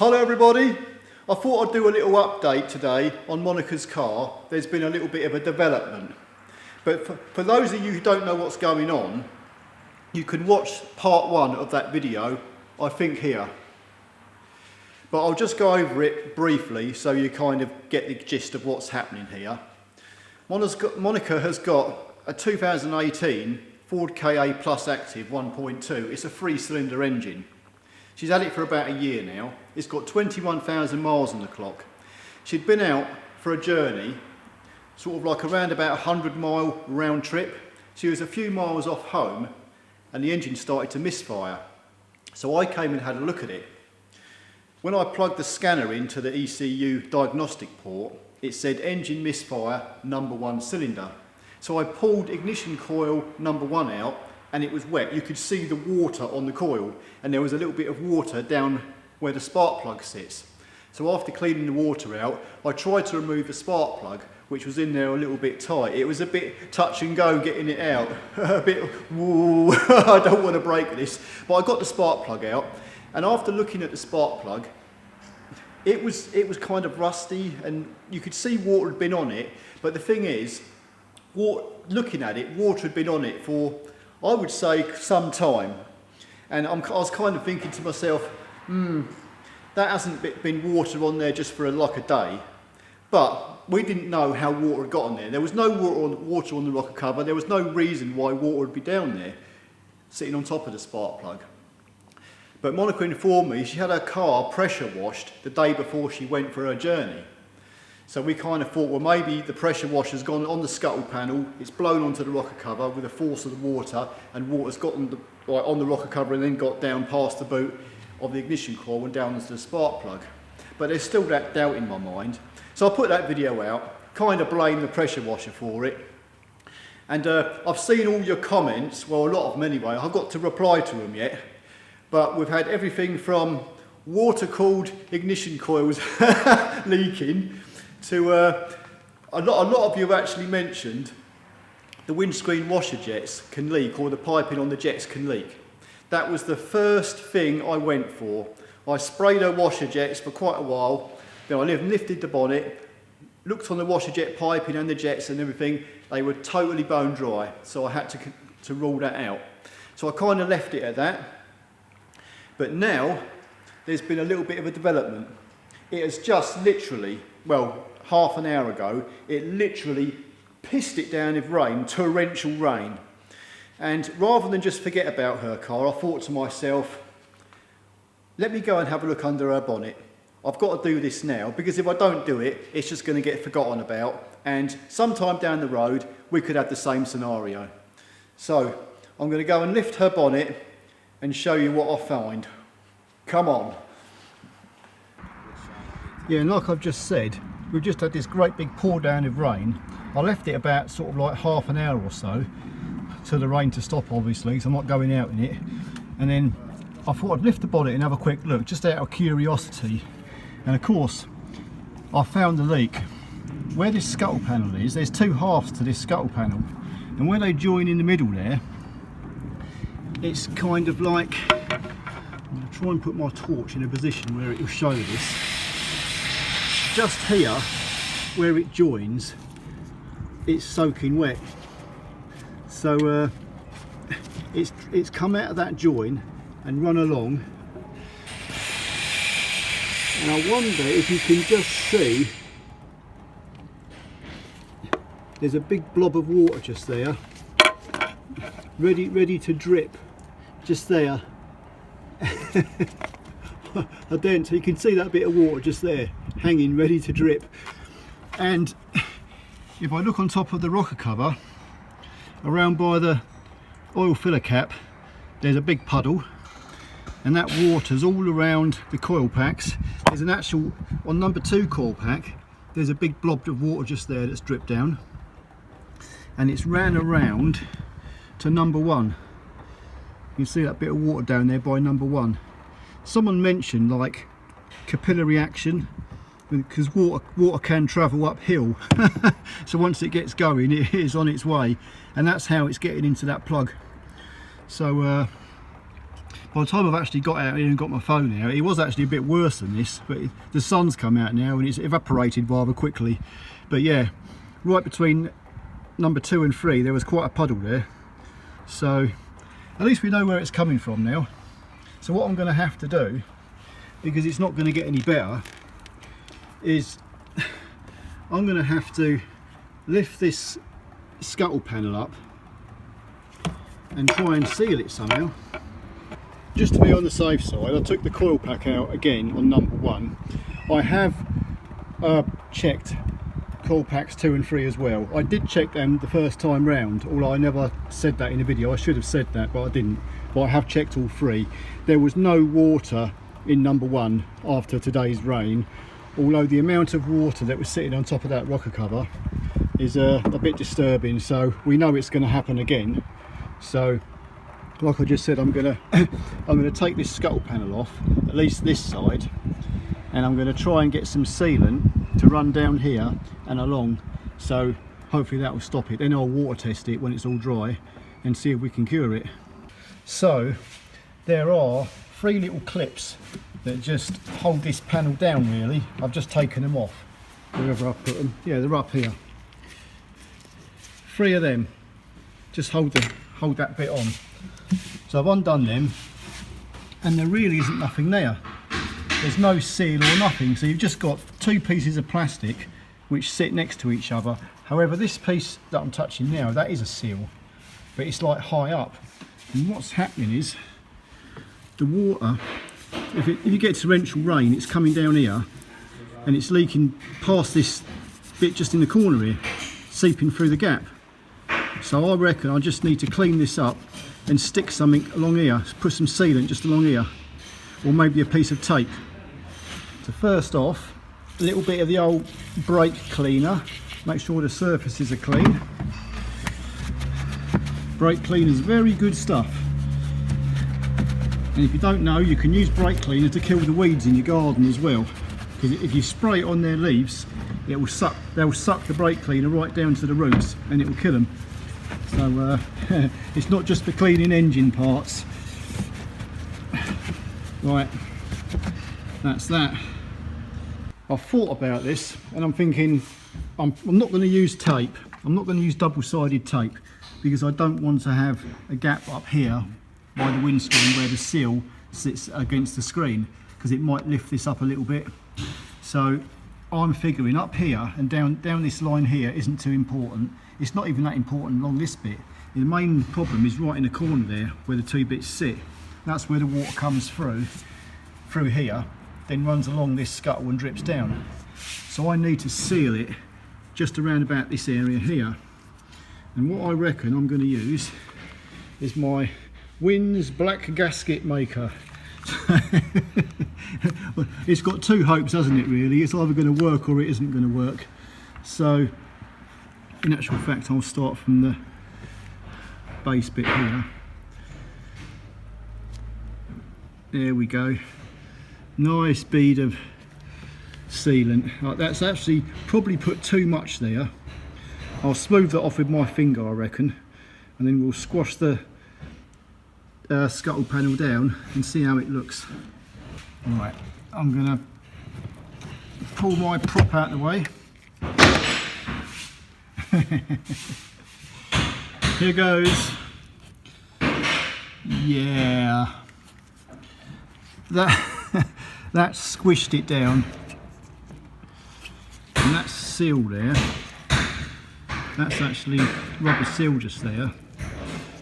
Hello everybody, I thought I'd do a little update today on Monica's car. There's been a little bit of a development, but for those of you who don't know what's going on, you can watch part 1 of that video, I think here. But I'll just go over it briefly so you kind of get the gist of what's happening here. Monica has got a 2018 Ford Ka Plus Active 1.2. It's a 3-cylinder engine. She's had it for about a year now. It's got 21,000 miles on the clock. She'd been out for a journey, sort of like around about 100-mile round trip. She was a few miles off home and the engine started to misfire. So I came and had a look at it. When I plugged the scanner into the ECU diagnostic port, it said engine misfire number 1 cylinder. So I pulled ignition coil number 1 out and it was wet. You could see the water on the coil and there was a little bit of water down where the spark plug sits. So after cleaning the water out, I tried to remove the spark plug, which was in there a little bit tight. It was a bit touch and go getting it out. A bit, whoa, I don't want to break this. But I got the spark plug out, and after looking at the spark plug, it was kind of rusty and you could see water had been on it. But the thing is, looking at it, water had been on it for, I would say, some time. And I was kind of thinking to myself, that hasn't been water on there just for like a day. But we didn't know how water had got on there. There was no water on the rocker cover. There was no reason why water would be down there, sitting on top of the spark plug. But Monica informed me she had her car pressure washed the day before she went for her journey. So we kind of thought, well, maybe the pressure washer's gone on the scuttle panel, it's blown onto the rocker cover with the force of the water, and water's got on the rocker cover and then got down past the boot of the ignition coil and down into the spark plug. But there's still that doubt in my mind. So I put that video out, kind of blame the pressure washer for it. And I've seen all your comments, well, a lot of them anyway. I've got to reply to them yet. But we've had everything from water-cooled ignition coils leaking to a lot of you have actually mentioned the windscreen washer jets can leak, or the piping on the jets can leak. That was the first thing I went for. I sprayed her washer jets for quite a while, then I lifted the bonnet, looked on the washer jet piping and the jets and everything. They were totally bone dry, so I had to rule that out. So I kind of left it at that. But now there's been a little bit of a development. It has just literally, well, half an hour ago, it literally pissed it down with rain, torrential rain. And rather than just forget about her car, I thought to myself, let me go and have a look under her bonnet. I've got to do this now, because if I don't do it, it's just going to get forgotten about. And sometime down the road, we could have the same scenario. So I'm going to go and lift her bonnet and show you what I find. Come on. Yeah, and like I've just said, we've just had this great big pour down of rain. I left it about sort of like half an hour or so till the rain to stop, obviously, so I'm not going out in it. And then I thought I'd lift the bonnet and have a quick look, just out of curiosity. And of course, I found the leak. Where this scuttle panel is, there's 2 halves to this scuttle panel. And where they join in the middle there, it's kind of like, I'm going to try and put my torch in a position where it will show this. Just here, where it joins, it's soaking wet. So it's come out of that join and run along. And I wonder if you can just see, there's a big blob of water just there, ready to drip, just there. I don't, so you can see that bit of water just there, hanging ready to drip. And if I look on top of the rocker cover, around by the oil filler cap, there's a big puddle, and that water's all around the coil packs. There's an actual, on number 2 coil pack, there's a big blob of water just there that's dripped down, and it's ran around to number 1. You can see that bit of water down there by number 1. Someone mentioned like capillary action, because water can travel uphill. So once it gets going, it is on its way, and that's how it's getting into that plug. So by the time I've actually got out here and got my phone out, it was actually a bit worse than this, but the sun's come out now and it's evaporated rather quickly. But yeah, right between number 2 and 3 there was quite a puddle there, so at least we know where it's coming from now. So what I'm going to have to do, because it's not going to get any better, is I'm going to have to lift this scuttle panel up and try and seal it somehow. Just to be on the safe side, I took the coil pack out again on number 1. I have checked coil packs 2 and 3 as well. I did check them the first time round, although I never said that in the video. I should have said that, but I didn't. But I have checked all 3. There was no water in number 1 after today's rain, although the amount of water that was sitting on top of that rocker cover is a bit disturbing, so we know it's going to happen again. So like I just said, I'm gonna take this scuttle panel off, at least this side, and I'm going to try and get some sealant to run down here and along, so hopefully that will stop it. Then I'll water test it when it's all dry and see if we can cure it. So there are 3 little clips that just hold this panel down really. I've just taken them off, wherever I put them. Yeah, they're up here. 3 of them just hold that bit on. So I've undone them and there really isn't nothing there. There's no seal or nothing, so you've just got 2 pieces of plastic which sit next to each other. However, this piece that I'm touching now, that is a seal, but it's like high up. And what's happening is the water, if you get torrential rain, it's coming down here and it's leaking past this bit just in the corner here, seeping through the gap. So I reckon I just need to clean this up and stick something along here, put some sealant just along here, or maybe a piece of tape. So first off, a little bit of the old brake cleaner, make sure the surfaces are clean. Brake cleaner is very good stuff, and if you don't know, you can use brake cleaner to kill the weeds in your garden as well, because if you spray it on their leaves, it will suck, they'll suck the brake cleaner right down to the roots and it will kill them. So it's not just for cleaning engine parts. Right, that's that. I've thought about this and I'm thinking I'm not going to use tape. I'm not going to use double-sided tape because I don't want to have a gap up here by the windscreen where the seal sits against the screen, because it might lift this up a little bit. So I'm figuring up here and down this line here isn't too important. It's not even that important along this bit. The main problem is right in the corner there where the 2 bits sit. That's where the water comes through here, then runs along this scuttle and drips down. So I need to seal it just around about this area here. And what I reckon I'm going to use is my Wins black gasket maker. It's got 2 hopes, hasn't it really? It's either going to work or it isn't going to work. So in actual fact I'll start from the base bit here. There we go. Nice bead of sealant. Right, that's actually probably put too much there. I'll smooth that off with my finger, I reckon, and then we'll squash the scuttle panel down and see how it looks. Right, I'm gonna pull my prop out of the way. Here goes. Yeah, that squished it down, and that seal there, that's actually rubber seal just there.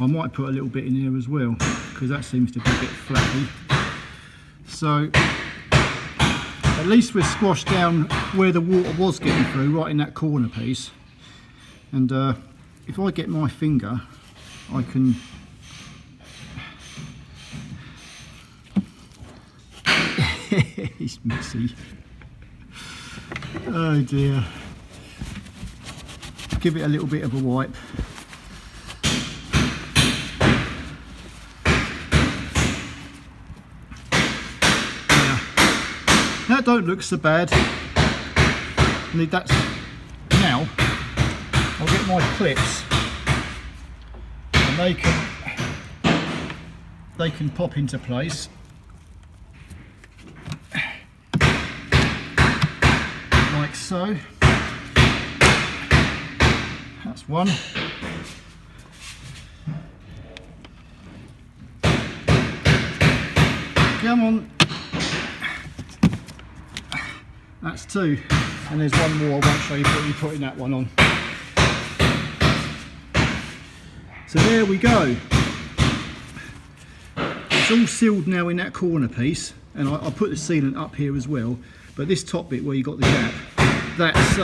I might put a little bit in here as well because that seems to be a bit flappy. So at least we're squashed down where the water was getting through, right in that corner piece. And if I get my finger, I can it's messy. Oh dear. Give it a little bit of a wipe. Yeah. That don't look so bad. And that's now. I'll get my clips and they can they can pop into place. Like so. That's one. Come on. That's two. And there's one more. I won't show you putting that one on. So there we go. It's all sealed now in that corner piece, and I put the sealant up here as well. But this top bit where you got the gap, that's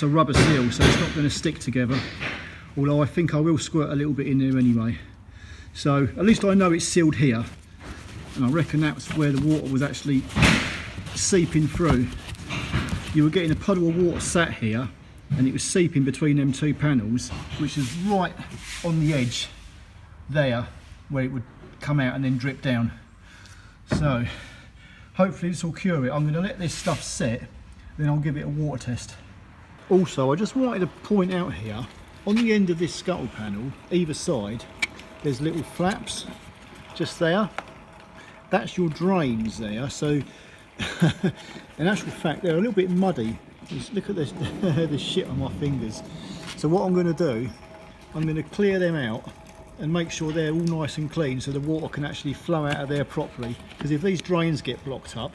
a rubber seal, so it's not going to stick together. Although I think I will squirt a little bit in there anyway. So at least I know it's sealed here, and I reckon that's where the water was actually seeping through. You were getting a puddle of water sat here, and it was seeping between them two panels, which is right on the edge there where it would come out and then drip down. So hopefully this will cure it. I'm going to let this stuff set, then I'll give it a water test. Also, I just wanted to point out here, on the end of this scuttle panel, either side, there's little flaps just there. That's your drains there. So in actual fact, they're a little bit muddy. Just look at this, the shit on my fingers. So what I'm going to do, I'm going to clear them out and make sure they're all nice and clean so the water can actually flow out of there properly. Because if these drains get blocked up,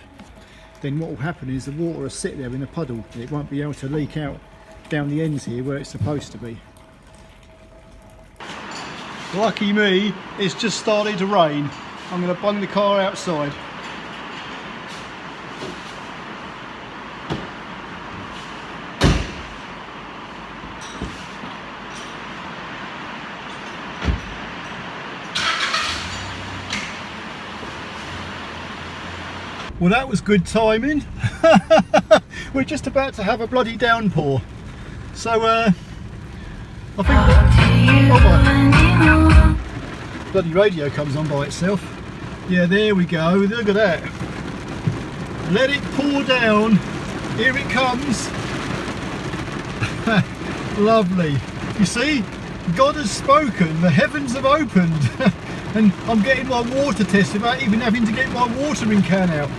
then what will happen is the water will sit there in a puddle. It won't be able to leak out down the ends here where it's supposed to be. Lucky me, it's just started to rain. I'm going to bung the car outside. Well, that was good timing. We're just about to have a bloody downpour. So, I think... Oh my... Bloody radio comes on by itself. Yeah, there we go. Look at that. Let it pour down. Here it comes. Lovely. You see? God has spoken. The heavens have opened. And I'm getting my water test without even having to get my watering can out.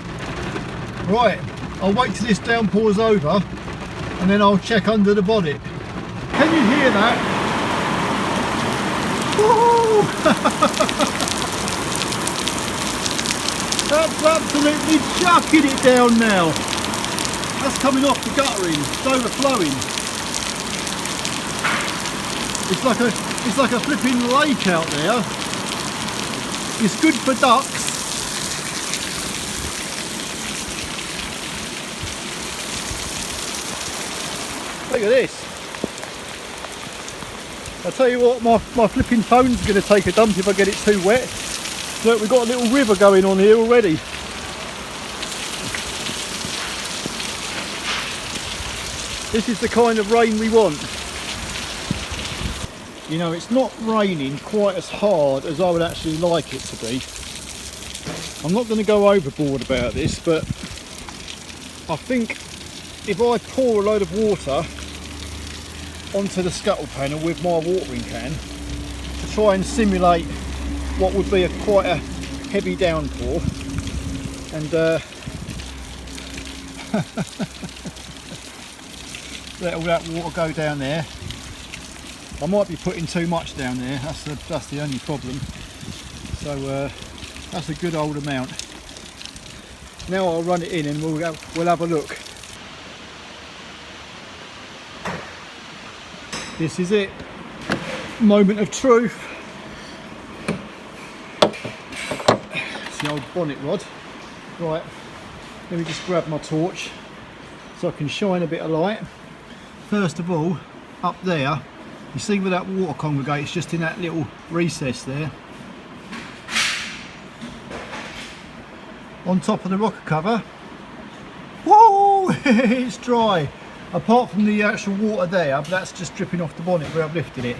Right, I'll wait till this downpour's over and then I'll check under the bonnet. Can you hear that? Woo! That's absolutely chucking it down now. That's coming off the guttering, it's overflowing. It's like a flipping lake out there. It's good for ducks. Look at this. I'll tell you what, my flipping phone's going to take a dump if I get it too wet. Look, we've got a little river going on here already. This is the kind of rain we want. You know, it's not raining quite as hard as I would actually like it to be. I'm not going to go overboard about this, but I think if I pour a load of water onto the scuttle panel with my watering can to try and simulate what would be quite a heavy downpour, and let all that water go down there. I might be putting too much down there, that's the only problem. So that's a good old amount. Now I'll run it in and we'll have a look. This is it. Moment of truth. It's the old bonnet rod. Right, let me just grab my torch so I can shine a bit of light. First of all, up there, you see where that water congregates, just in that little recess there. On top of the rocker cover. Whoa! It's dry. Apart from the actual water there, but that's just dripping off the bonnet where I've lifted it.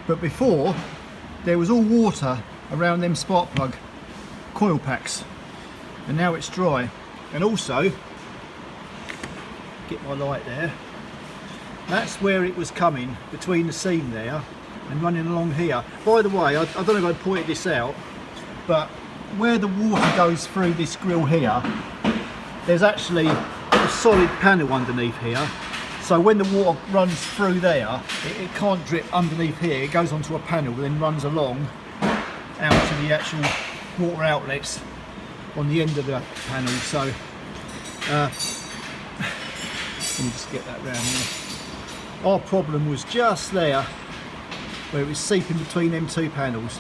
But before, there was all water around them spark plug coil packs. And now it's dry. And also, get my light there, that's where it was coming, between the seam there and running along here. By the way, I don't know if I pointed this out, but where the water goes through this grill here, there's actually a solid panel underneath here. So when the water runs through there, it can't drip underneath here. It goes onto a panel, then runs along out to the actual water outlets on the end of the panel. So let me just get that round there. Our problem was just there, where it was seeping between them two panels,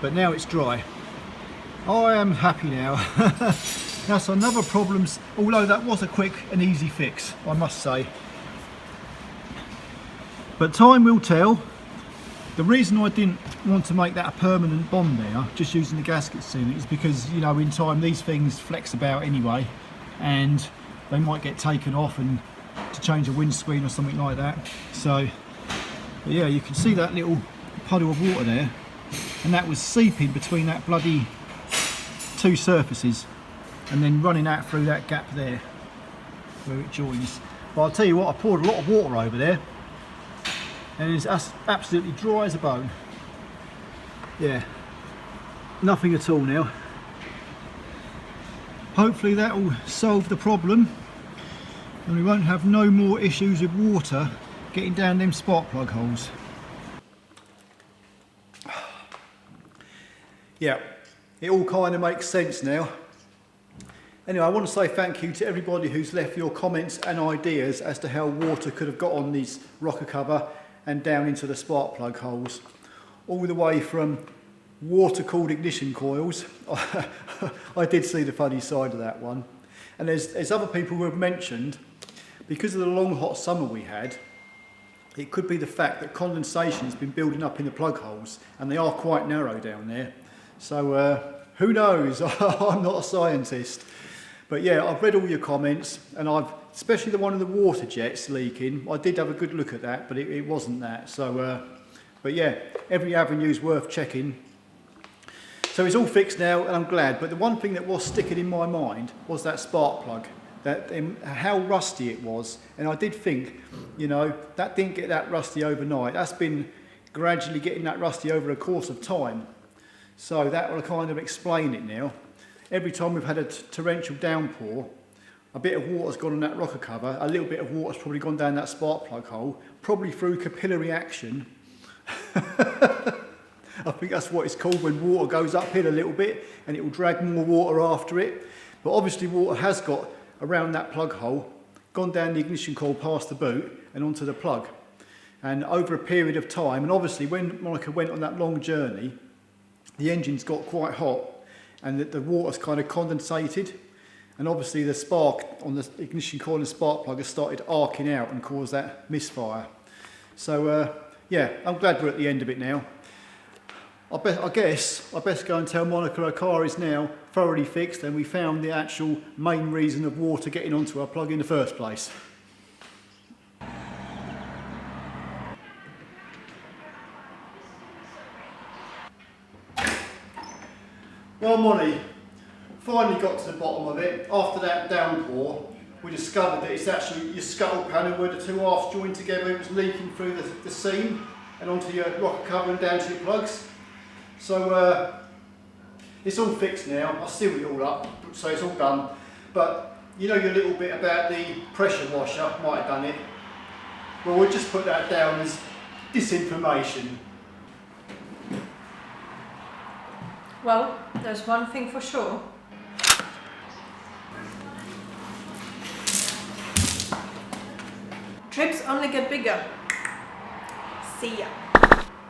but now it's dry. I am happy now. That's another problem, although that was a quick and easy fix, I must say. But time will tell. The reason I didn't want to make that a permanent bond there, just using the gasket sealant, is because, you know, in time these things flex about anyway, and they might get taken off and to change a windscreen or something like that. So yeah, you can see that little puddle of water there, and that was seeping between that bloody two surfaces and then running out through that gap there where it joins. But I'll tell you what, I poured a lot of water over there and it's absolutely dry as a bone. Yeah, nothing at all now. Hopefully that will solve the problem and we won't have no more issues with water getting down them spark plug holes. Yeah, it all kind of makes sense now. Anyway, I want to say thank you to everybody who's left your comments and ideas as to how water could have got on these rocker cover and down into the spark plug holes. All the way from water-cooled ignition coils. I did see the funny side of that one. And there's other people who have mentioned, because of the long hot summer we had, it could be the fact that condensation has been building up in the plug holes and they are quite narrow down there. So who knows? I'm not a scientist. But yeah, I've read all your comments and especially the one of the water jets leaking, I did have a good look at that, but it wasn't that. So, but yeah, every avenue is worth checking. So it's all fixed now and I'm glad. But the one thing that was sticking in my mind was that spark plug, how rusty it was. And I did think, you know, that didn't get that rusty overnight. That's been gradually getting that rusty over a course of time. So that will kind of explain it now. Every time we've had a torrential downpour, a bit of water's gone on that rocker cover, a little bit of water's probably gone down that spark plug hole, probably through capillary action. I think that's what it's called when water goes uphill a little bit and it will drag more water after it. But obviously water has got around that plug hole, gone down the ignition coil past the boot and onto the plug. And over a period of time, and obviously when Monica went on that long journey, the engine's got quite hot and the water's kind of condensated, and obviously the spark on the ignition coil and spark plug has started arcing out and caused that misfire. So yeah, I'm glad we're at the end of it now. I guess I best go and tell Monica her car is now thoroughly fixed and we found the actual main reason of water getting onto our plug in the first place. Well, Monty, finally got to the bottom of it. After that downpour, we discovered that it's actually your scuttle panel where the two halves joined together. It was leaking through the seam and onto your rocker cover and down to your plugs. So it's all fixed now. I sealed it all up, so it's all done. But you know your little bit about the pressure washer, might have done it. Well, we'll just put that down as disinformation. Well, there's one thing for sure. Trips only get bigger. See ya.